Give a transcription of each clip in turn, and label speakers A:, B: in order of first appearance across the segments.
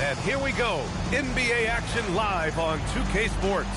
A: And here we go. NBA action live on 2K Sports.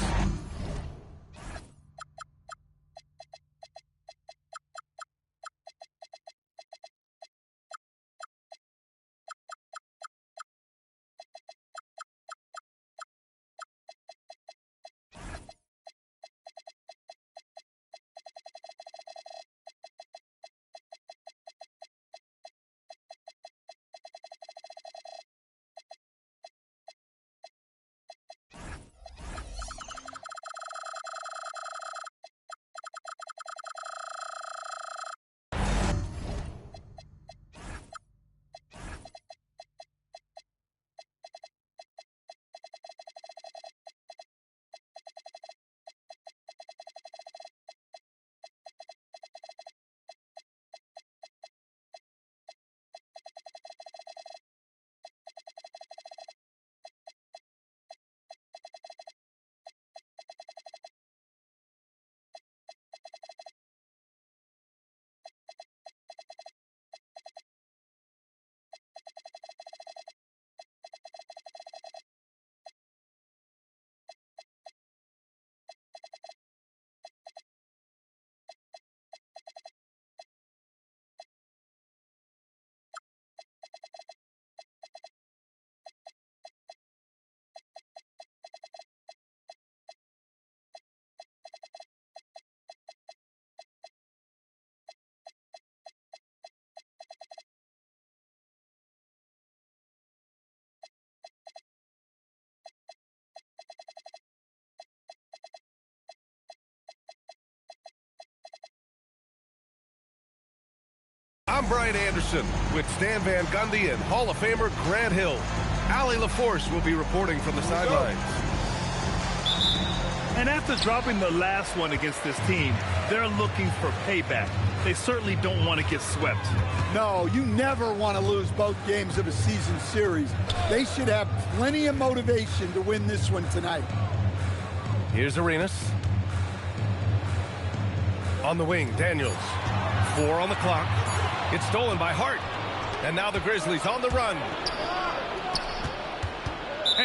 A: I'm Brian Anderson with Stan Van Gundy and Hall of Famer Grant Hill. Allie LaForce will be reporting from the sidelines.
B: And after dropping the last one against this team, they're looking for payback. They certainly don't want to get swept.
C: No, you never want to lose both games of a season series. They should have plenty of motivation to win this one tonight.
A: Here's Arenas. On the wing, Daniels. 4 on the clock. It's stolen by Hart. And now the Grizzlies on the run.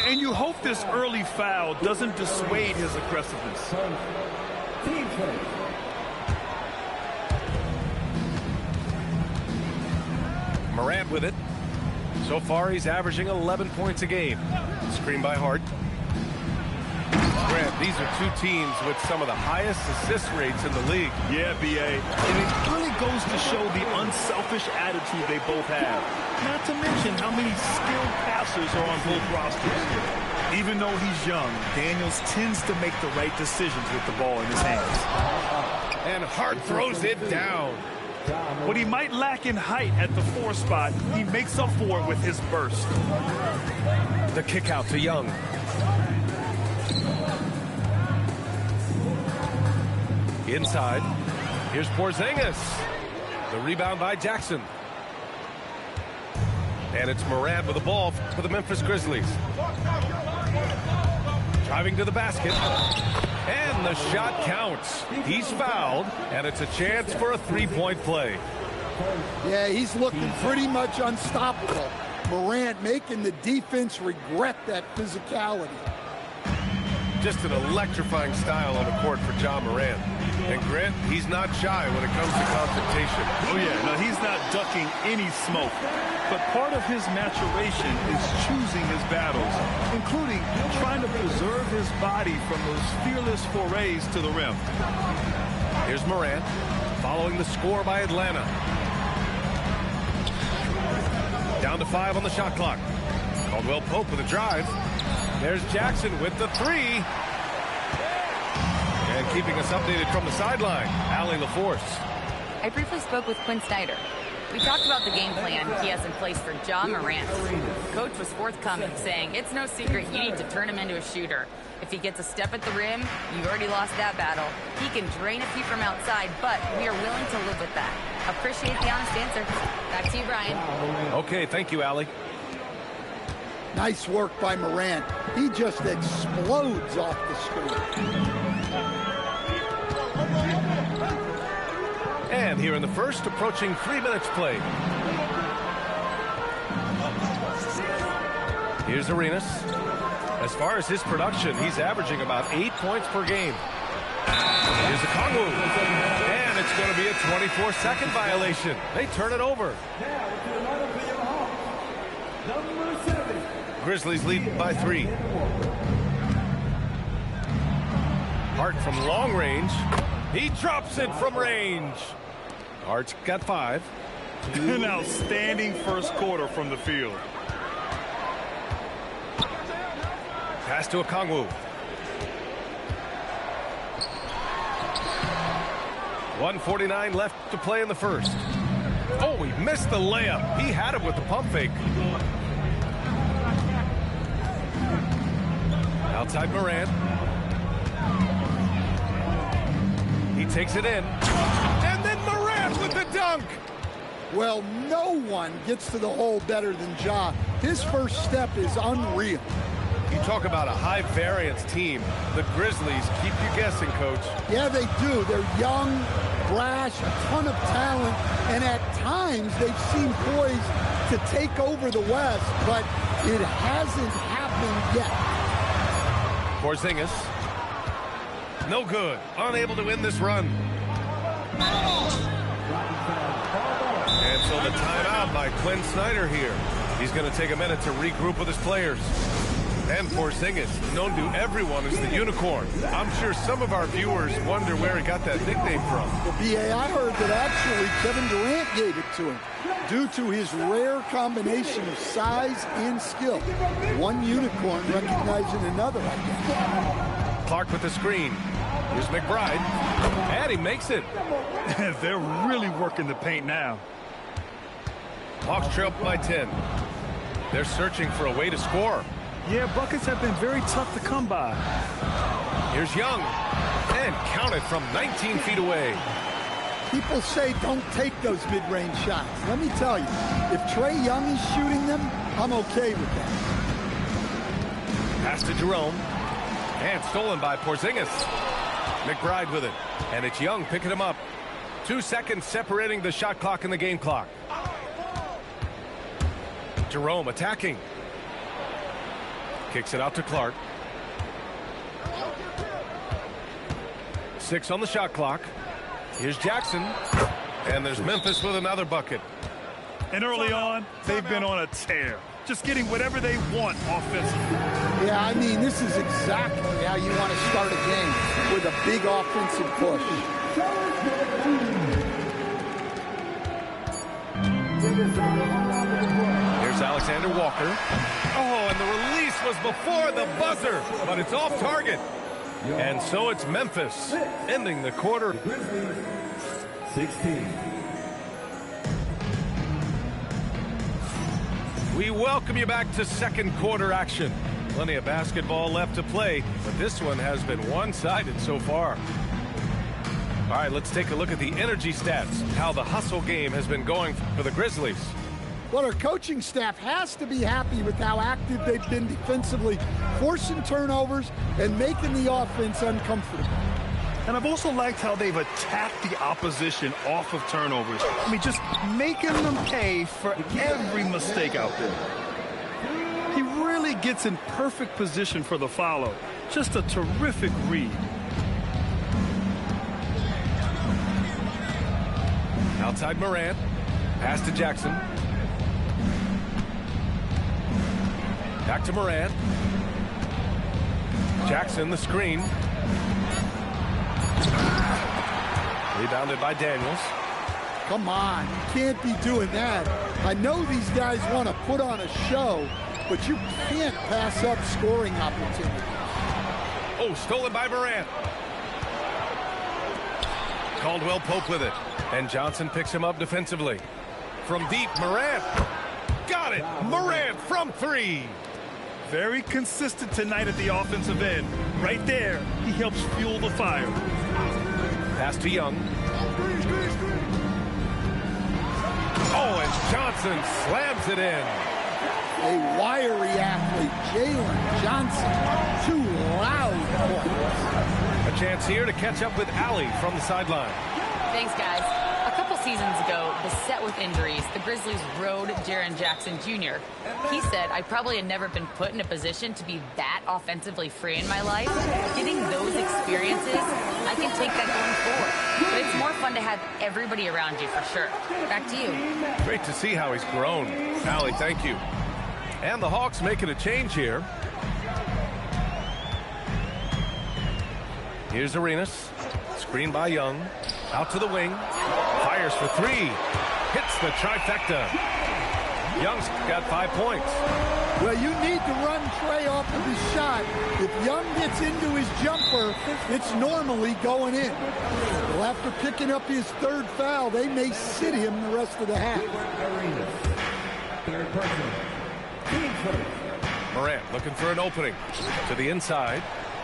B: And you hope this early foul doesn't dissuade his aggressiveness.
A: Morant with it. So far, he's averaging 11 points a game. Screen by Hart. Grant, these are two teams with some of the highest assist rates in the league.
B: Yeah, B.A. And it really goes to show the unselfish attitude they both have. Not to mention how many skilled passers are on both rosters. Even though he's young, Daniels tends to make the right decisions with the ball in his hands.
A: And Hart throws it down.
B: What he might lack in height at the 4 spot, he makes up for it with his burst.
A: The kick out to Young. Inside. Here's Porzingis. The rebound by Jackson. And it's Morant with the ball for the Memphis Grizzlies. Driving to the basket. And the shot counts. He's fouled, and it's a chance for a three-point play.
C: Yeah, he's looking pretty much unstoppable. Morant making the defense regret that physicality.
A: Just an electrifying style on the court for Ja Morant. And Grant, he's not shy when it comes to confrontation.
B: Oh yeah, no, he's not ducking any smoke. But part of his maturation is choosing his battles, including trying to preserve his body from those fearless forays to the rim.
A: Here's Morant, following the score by Atlanta. Down to 5 on the shot clock. Caldwell Pope with a drive. There's Jackson with the 3. And keeping us updated from the sideline, Allie LaForce.
D: I briefly spoke with Quinn Snyder. We talked about the game plan he has in place for Ja Morant. Coach was forthcoming, saying it's no secret you need to turn him into a shooter. If he gets a step at the rim, you've already lost that battle. He can drain a few from outside, but we are willing to live with that. Appreciate the honest answer. Back to you, Brian.
A: Okay, thank you, Allie.
C: Nice work by Morant. He just explodes off the screen.
A: And here in the first, approaching 3 minutes played. Here's Arenas. As far as his production, he's averaging about 8 points per game. Here's the Okongwu. And it's going to be a 24-second violation. They turn it over. Grizzlies lead by 3. Hart from long range. He drops it from range. Hart's got 5.
B: An outstanding first quarter from the field.
A: Pass to Okongwu. 1:49 left to play in the first. Oh, he missed the layup. He had it with the pump fake. Outside Morant. He takes it in. And then Morant with the dunk.
C: Well, no one gets to the hole better than Ja. His first step is unreal.
A: You talk about a high-variance team. The Grizzlies keep you guessing, Coach.
C: Yeah, they do. They're young, brash, a ton of talent, and at times they've seemed poised to take over the West, but it hasn't happened yet.
A: Porzingis. No good. Unable to win this run. And so the timeout by Quinn Snyder here. He's going to take a minute to regroup with his players. And Porzingis, known to everyone as the Unicorn. I'm sure some of our viewers wonder where he got that nickname from.
C: Well, B.A., I heard that actually Kevin Durant gave it to him due to his rare combination of size and skill. One unicorn recognizing another, I guess.
A: Clark with the screen. Here's McBride. And he makes it.
B: They're really working the paint now.
A: Hawks trail by 10. They're searching for a way to score.
B: Yeah, buckets have been very tough to come by.
A: Here's Young. And counted from 19 feet away.
C: People say don't take those mid-range shots. Let me tell you, if Trae Young is shooting them, I'm okay with that.
A: Pass to Jerome. And stolen by Porzingis. McBride with it. And it's Young picking him up. 2 seconds separating the shot clock and the game clock. Jerome attacking. Kicks it out to Clark. 6 on the shot clock. Here's Jackson. And there's Memphis with another bucket.
B: And early on, they've been on a tear. Just getting whatever they want offensively.
C: Yeah, I mean, this is exactly how you want to start a game, with a big offensive push.
A: Here's Alexander Walker. Oh, and the release was before the buzzer, but it's off target. And so it's Memphis ending the quarter.
E: 16.
A: We welcome you back to second quarter action. Plenty of basketball left to play, but this one has been one-sided so far. All right, let's take a look at the energy stats, how the hustle game has been going for the Grizzlies.
C: Well, our coaching staff has to be happy with how active they've been defensively, forcing turnovers and making the offense uncomfortable.
B: And I've also liked how they've attacked the opposition off of turnovers. I mean, just making them pay for every mistake out there. He really gets in perfect position for the follow. Just a terrific read.
A: Outside Morant. Pass to Jackson. Back to Morant. Jackson, the screen. Rebounded by Daniels.
C: Come on, you can't be doing that. I know these guys want to put on a show, but you can't pass up scoring opportunities.
A: Oh, stolen by Morant. Caldwell Pope with it. And Johnson picks him up defensively. From deep, Morant. Got it. Morant from 3.
B: Very consistent tonight at the offensive end. Right there, he helps fuel the fire.
A: Pass to Young. Oh, and Johnson slams it in.
C: A wiry athlete, Jalen Johnson. 2 loud points.
A: A chance here to catch up with Allie from the sideline.
D: Thanks, guys. A couple seasons ago, beset with injuries, the Grizzlies rode Jaren Jackson Jr. He said, I probably had never been put in a position to be that offensively free in my life. Getting those experiences, I can take that going forward. But it's more fun to have everybody around you for sure. Back to you.
A: Great to see how he's grown. Allie, thank you. And the Hawks making a change here. Here's Arenas. Screen by Young. Out to the wing. Fires for three. Hits the trifecta. Young's got 5 points.
C: Well, you need to run Trey off of his shot. If Young gets into his jumper, it's normally going in. Well, after picking up his third foul, they may sit him the rest of the half.
A: Morant looking for an opening. To the inside.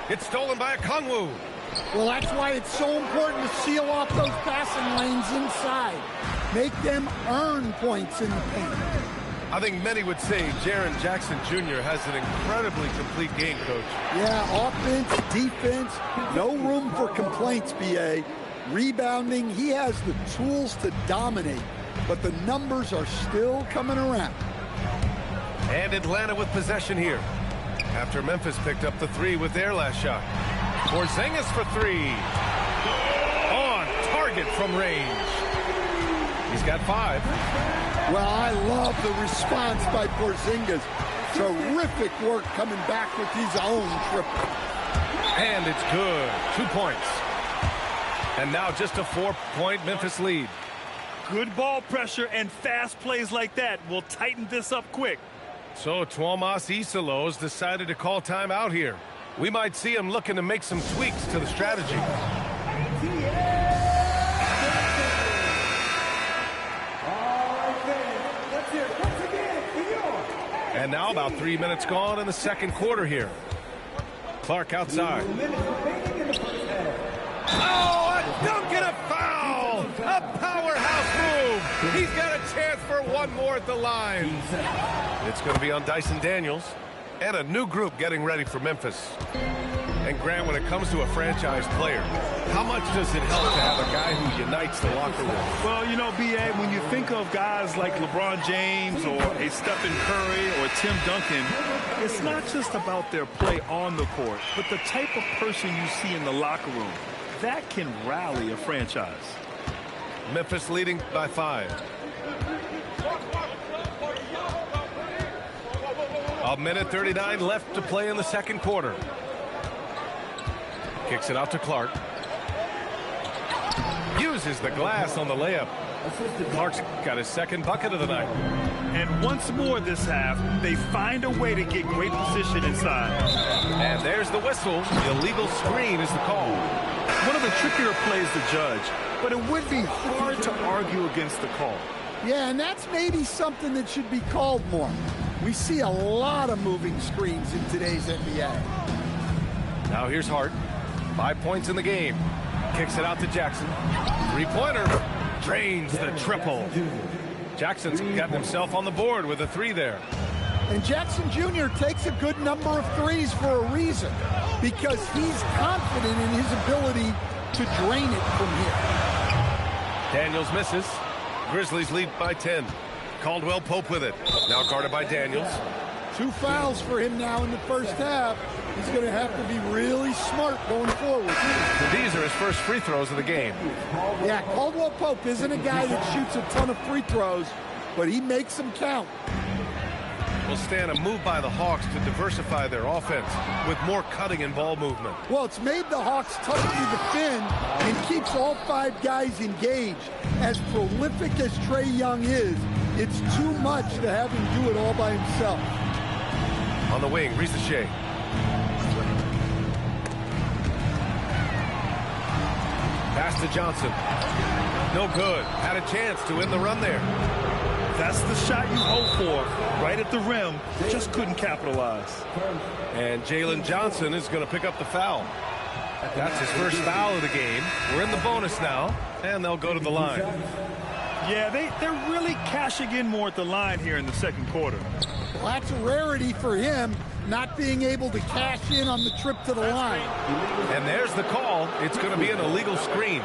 A: It's stolen by Okongwu.
C: Well, that's why it's so important to seal off those passing lanes inside. Make them earn points in the paint.
A: I think many would say Jaren Jackson Jr. has an incredibly complete game, Coach.
C: Yeah, offense, defense, no room for complaints, B.A. Rebounding, he has the tools to dominate, but the numbers are still coming around.
A: And Atlanta with possession here. After Memphis picked up the three with their last shot. Porzingis for three. On target from range. He's got 5.
C: Well, I love the response by Porzingis. Terrific work coming back with his own triple.
A: And it's good. 2 points. And now just a 4-point Memphis lead.
B: Good ball pressure and fast plays like that will tighten this up quick.
A: So Tuomas Isalos decided to call timeout here. We might see him looking to make some tweaks to the strategy. And now about 3 minutes gone in the second quarter here. Clark outside. Oh, a dunk and a foul! A powerhouse move! He's got a chance for one more at the line. It's going to be on Dyson Daniels. And a new group getting ready for Memphis. And Grant, when it comes to a franchise player, how much does it help to have a guy who unites the locker room?
B: Well, you know, B.A., when you think of guys like LeBron James or a Stephen Curry or Tim Duncan, it's not just about their play on the court, but the type of person you see in the locker room. That can rally a franchise.
A: Memphis leading by 5. A minute 39 left to play in the second quarter. Kicks it out to Clark. Uses the glass on the layup. Clark's got his second bucket of the night.
B: And once more this half, they find a way to get great position inside.
A: And there's the whistle. The illegal screen is the call.
B: One of the trickier plays to judge, but it would be hard to argue against the call.
C: Yeah, and that's maybe something that should be called more. We see a lot of moving screens in today's NBA.
A: Now here's Hart. 5 points in the game. Kicks it out to Jackson. Three-pointer. Drains the triple. Jackson's gotten himself on the board with a 3 there.
C: And Jackson Jr. takes a good number of threes for a reason, because he's confident in his ability to drain it from here.
A: Daniels misses. Grizzlies lead by 10. Caldwell Pope with it. Now guarded by Daniels.
C: 2 fouls for him now in the first half. He's going to have to be really smart going forward.
A: These are his first free throws of the game.
C: Yeah, Caldwell Pope isn't a guy that shoots a ton of free throws, but he makes them count.
A: Will stand a move by the Hawks to diversify their offense with more cutting and ball movement.
C: Well, it's made the Hawks tough to defend and keeps all 5 guys engaged. As prolific as Trae Young is, it's too much to have him do it all by himself.
A: On the wing, Risacher. Pass to Johnson. No good. Had a chance to win the run there.
B: That's the shot you hope for. Right at the rim. Just couldn't capitalize.
A: And Jalen Johnson is going to pick up the foul. That's his first foul of the game. We're in the bonus now, and they'll go to the line.
B: Yeah, they're really cashing in more at the line here in the second quarter.
C: Well, that's a rarity for him, not being able to cash in on the trip to the line.
A: And there's the call. It's going to be an illegal screen.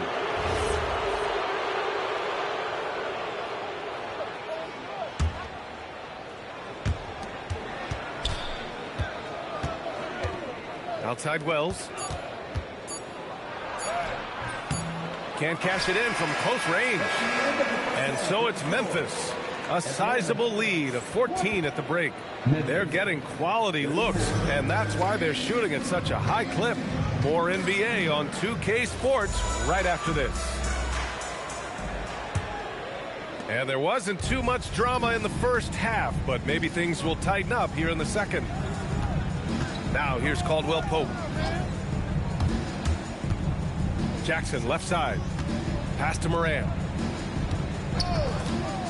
A: Outside Wells. Can't cash it in from close range. And so it's Memphis. A sizable lead of 14 at the break. They're getting quality looks, and that's why they're shooting at such a high clip. More NBA on 2K Sports right after this. And there wasn't too much drama in the first half, but maybe things will tighten up here in the second. Now here's Caldwell Pope. Jackson left side. Pass to Moran.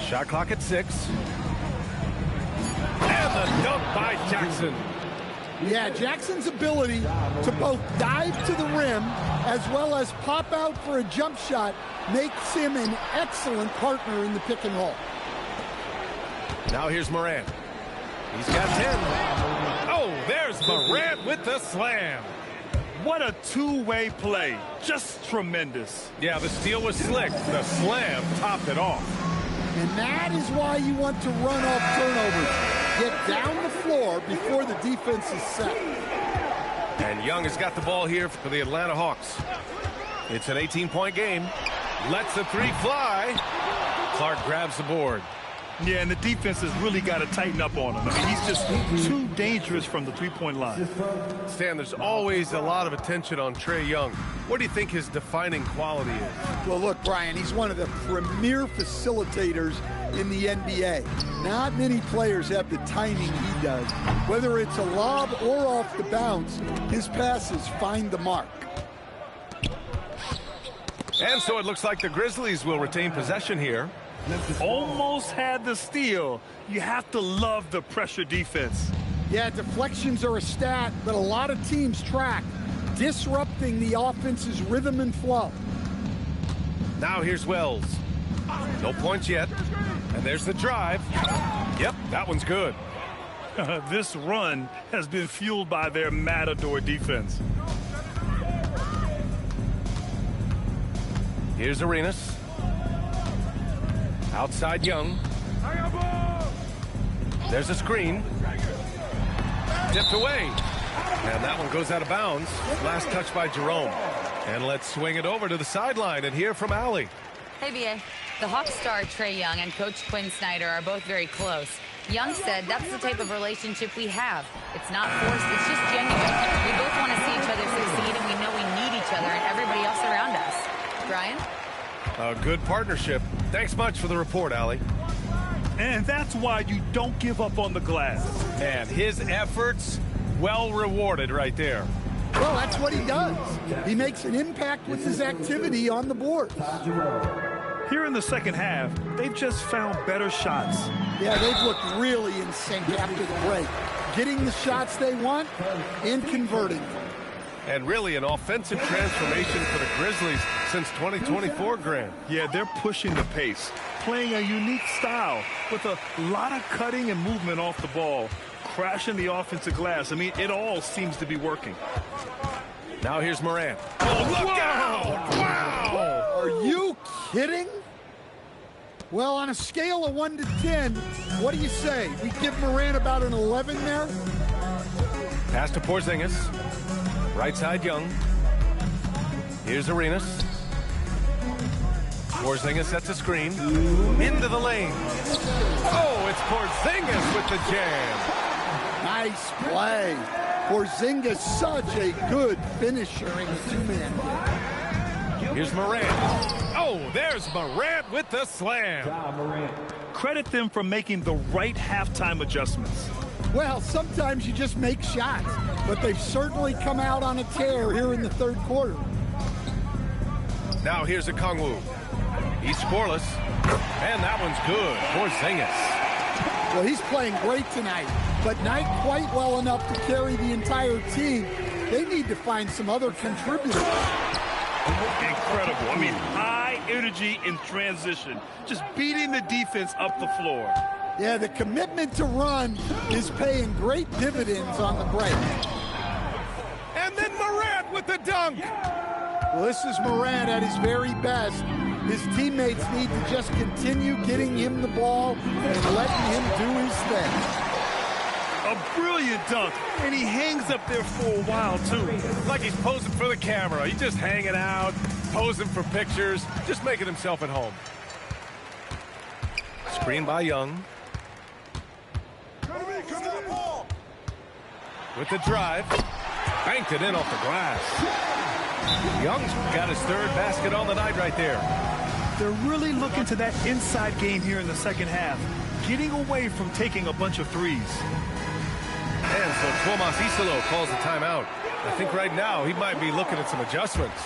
A: Shot clock at 6. And the dunk by Jackson.
C: Yeah, Jackson's ability to both dive to the rim as well as pop out for a jump shot makes him an excellent partner in the pick and roll.
A: Now here's Moran. He's got 10. Oh, there's Moran with the slam.
B: What a two-way play. Just tremendous.
A: Yeah, the steal was slick. The slam topped it off.
C: And that is why you want to run off turnovers. Get down the floor before the defense is set.
A: And Young has got the ball here for the Atlanta Hawks. It's an 18-point game. Lets the three fly. Clark grabs the board.
B: Yeah, and the defense has really got to tighten up on him. I mean, he's just too dangerous from the three-point line.
A: Stan, there's always a lot of attention on Trae Young. What do you think his defining quality is?
C: Well, look, Brian, he's one of the premier facilitators in the NBA. Not many players have the timing he does. Whether it's a lob or off the bounce, his passes find the mark.
A: And so it looks like the Grizzlies will retain possession here.
B: Almost had the steal. You have to love the pressure defense.
C: Yeah, deflections are a stat that a lot of teams track, disrupting the offense's rhythm and flow.
A: Now here's Wells. No points yet. And there's the drive. Yep, that one's good.
B: This run has been fueled by their Matador defense.
A: Here's Arenas. Outside Young. There's a screen. Tipped away. And that one goes out of bounds. Last touch by Jerome. And let's swing it over to the sideline and hear from Allie.
D: Hey, B.A. The Hawks star Trae Young and Coach Quinn Snyder are both very close. Young said that's the type of relationship we have. It's not forced, it's just genuine. We both want to see each other succeed, and we know we need each other and everybody else around us. Brian?
A: A good partnership. Thanks much for the report, Allie.
B: And that's why you don't give up on the glass.
A: And his efforts, well rewarded right there.
C: Well, that's what he does. He makes an impact with his activity on the board.
B: Here in the second half, they've just found better shots.
C: Yeah, they've looked really in sync after the break. Getting the shots they want and converting them.
A: And really an offensive transformation for the Grizzlies since 2024, Grant.
B: Yeah, they're pushing the pace, playing a unique style with a lot of cutting and movement off the ball, crashing the offensive glass. I mean, it all seems to be working.
A: Now here's Moran. Oh, look out! Wow!
C: Are you kidding? Well, on a scale of 1 to 10, what do you say? We give Moran about an 11 there?
A: Pass to Porzingis. Right side Young. Here's Arenas. Porzingis sets a screen. Into the lane. Oh, it's Porzingis with the jam.
C: Nice play. Porzingis, such a good finisher in the two-man game.
A: Here's Morant. Oh, there's Morant with the slam.
B: Credit them for making the right halftime adjustments.
C: Well, sometimes you just make shots, but they've certainly come out on a tear here in the third quarter.
A: Now here's Okongwu. He's scoreless, and that one's good. Porzingis.
C: Well, he's playing great tonight, but not quite well enough to carry the entire team. They need to find some other contributors.
B: Incredible. I mean, high energy in transition, just beating the defense up the floor.
C: Yeah, the commitment to run is paying great dividends on the break.
A: And then Morant with the dunk.
C: Well, this is Morant at his very best. His teammates need to just continue getting him the ball and letting him do his thing.
B: A brilliant dunk, and he hangs up there for a while, too.
A: Like he's posing for the camera. He's just hanging out, posing for pictures, just making himself at home. Screen by Young. With the drive. Banked it in off the glass. Young's got his third basket on the night right there.
B: They're really looking to that inside game here in the second half, getting away from taking a bunch of threes.
A: And so Tomas Isalo calls the timeout. I think right now he might be looking at some adjustments.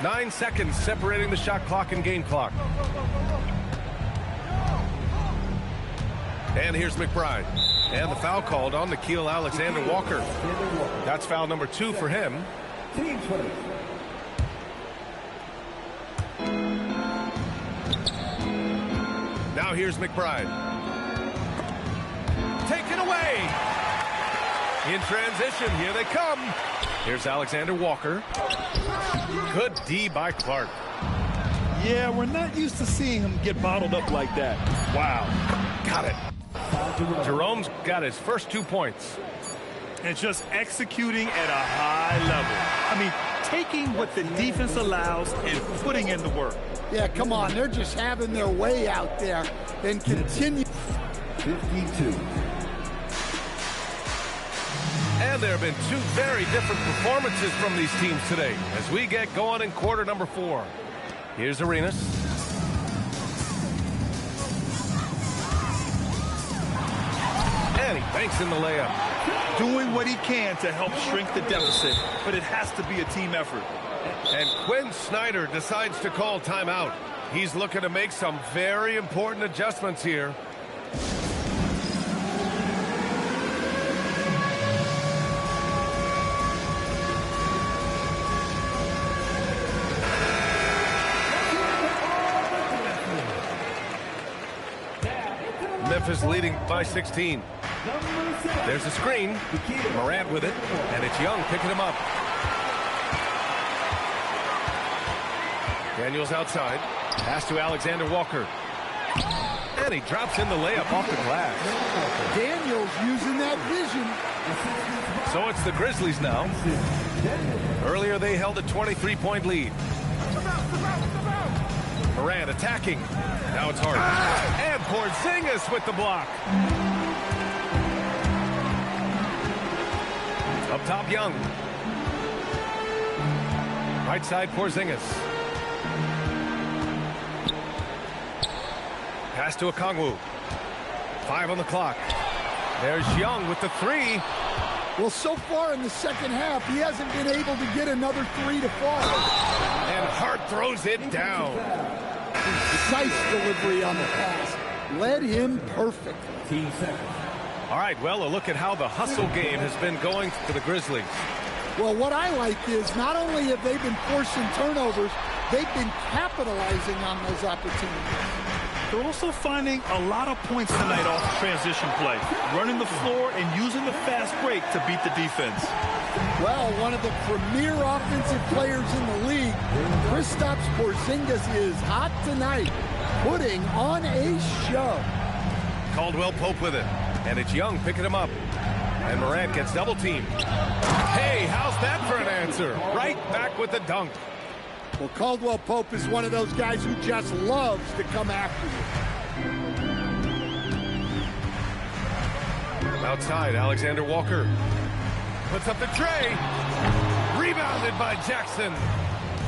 A: 9 seconds separating the shot clock and game clock. And here's McBride. And the foul called on Nickeil Alexander-Walker. That's foul number 2 for him. Now here's McBride. Taken away. In transition, here they come. Here's Alexander-Walker. Good D by Clark.
B: Yeah, we're not used to seeing him get bottled up like that.
A: Wow. Got it. Jerome's got his first 2 points.
B: And just executing at a high level. I mean, taking what the defense allows and putting in the work.
C: Yeah, come on. They're just having their way out there and continue.
E: 52.
A: And there have been 2 very different performances from these teams today as we get going in quarter number 4. Here's Arenas. And he banks in the layup.
B: Doing what he can to help shrink the deficit, but it has to be a team effort.
A: And Quinn Snyder decides to call timeout. He's looking to make some very important adjustments here. Memphis leading by 16. There's a screen. Morant with it, and it's Young picking him up. Daniels outside. Pass to Alexander-Walker. And he drops in the layup off the glass.
C: Daniels using that vision.
A: So it's the Grizzlies now. Earlier they held a 23-point lead. Morant attacking. Now it's Hart. And Porzingis with the block. Up top, Young. Right side, Porzingis. Pass to Okongwu. 5 on the clock. There's Young with the 3.
C: Well, so far in the second half, he hasn't been able to get another 3 to fall.
A: And Hart throws it down.
C: Precise delivery on the pass. Led him perfectly.
A: All right, well, a look at how the hustle game has been going for the Grizzlies.
C: Well, what I like is not only have they been forcing turnovers, they've been capitalizing on those opportunities.
B: They're also finding a lot of points tonight off the transition play, running the floor and using the fast break to beat the defense.
C: Well, one of the premier offensive players in the league, Kristaps Porzingis, is hot tonight, putting on a show.
A: Caldwell Pope with it, and it's Young picking him up. And Morant gets double teamed. Hey, how's that for an answer? Right back with the dunk.
C: Well, Caldwell Pope is one of those guys who just loves to come after you.
A: Outside, Alexander-Walker puts up the tray. Rebounded by Jackson.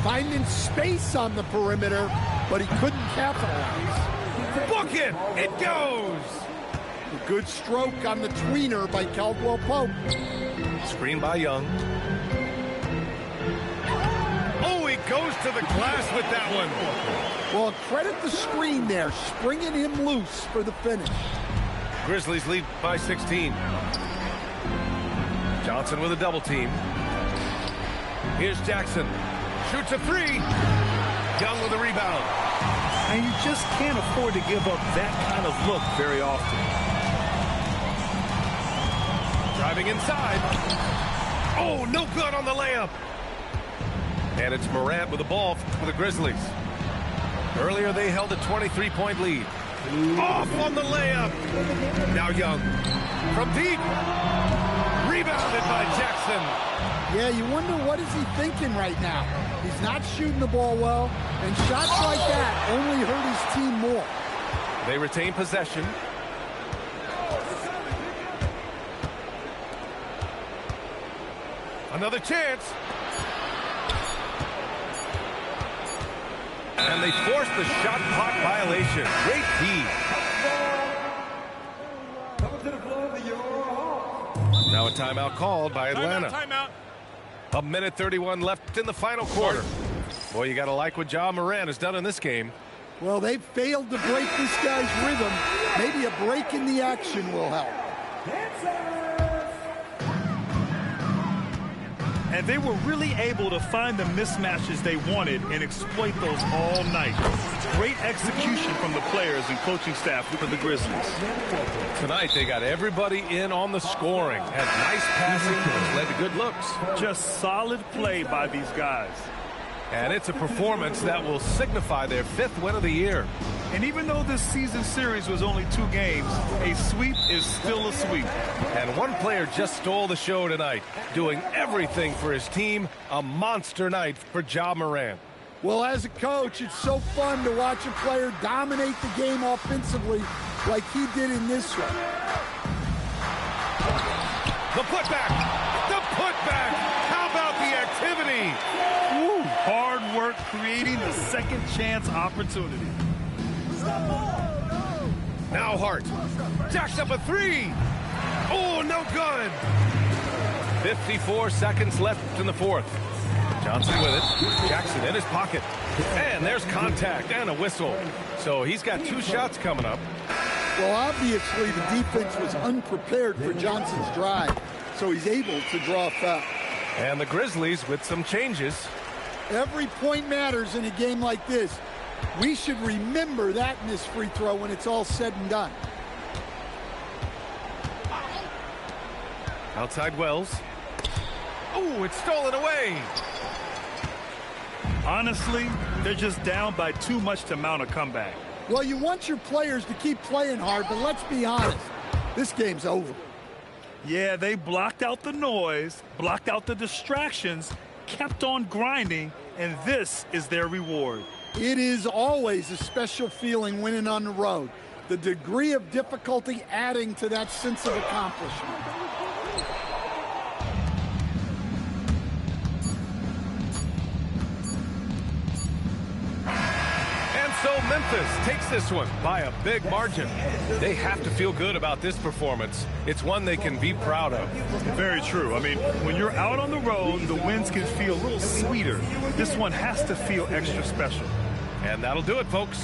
C: Finding space on the perimeter, but he couldn't capitalize.
A: Book it! It goes!
C: A good stroke on the tweener by Caldwell Pope.
A: Screen by Young. Oh, he goes to the glass with that one.
C: Well, credit the screen there, springing him loose for the finish.
A: Grizzlies lead by 16. Johnson with a double team. Here's Jackson. Shoots a 3. Young with a rebound.
B: And you just can't afford to give up that kind of look very often.
A: Driving inside. Oh, no good on the layup. And it's Morant with the ball for the Grizzlies. Earlier they held a 23-point lead. Off on the layup. Now Young. from deep. Rebounded by Jackson.
C: Yeah, you wonder what is he thinking right now. He's not shooting the ball well, and shots like that only hurt his team more.
A: They retain possession. Another chance. And they force the shot clock violation. Great D. Now a timeout called by Atlanta.
B: Timeout.
A: A minute 31 left in the final quarter. Boy, you got to like what Ja Morant has done in this game.
C: Well, they failed to break this guy's rhythm. Maybe a break in the action will help.
B: And they were really able to find the mismatches they wanted and exploit those all night. Great execution from the players and coaching staff for the Grizzlies.
A: Tonight, they got everybody in on the scoring. Had nice passing, which led to good looks.
B: Just solid play by these guys.
A: And it's a performance that will signify their 5th win of the year.
B: And even though this season series was only 2 games, a sweep is still a sweep.
A: And one player just stole the show tonight, doing everything for his team. A monster night for Ja Morant.
C: Well, as a coach, it's so fun to watch a player dominate the game offensively like he did in this one.
A: The putback! The putback! How about the activity?
B: Woo. Hard work creating the second chance opportunity.
A: Now Hart. Jacks up a 3. Oh, no good. 54 seconds left in the 4th. Johnson with it. Jackson in his pocket. And there's contact and a whistle. So he's got 2 shots coming up.
C: Well, obviously the defense was unprepared for Johnson's drive, so he's able to draw a foul.
A: And the Grizzlies with some changes.
C: Every point matters in a game like this. We should remember that in this free throw when it's all said and done.
A: Outside Wells. Oh, it's stolen away.
B: Honestly, they're just down by too much to mount a comeback.
C: Well, you want your players to keep playing hard, but let's be honest. This game's over.
B: Yeah, they blocked out the noise, blocked out the distractions, kept on grinding, and this is their reward.
C: It is always a special feeling winning on the road. The degree of difficulty adding to that sense of accomplishment.
A: And so Memphis takes this one by a big margin. They have to feel good about this performance. It's one they can be proud of.
B: Very true. I mean, when you're out on the road, the wins can feel a little sweeter. This one has to feel extra special.
A: And that'll do it, folks.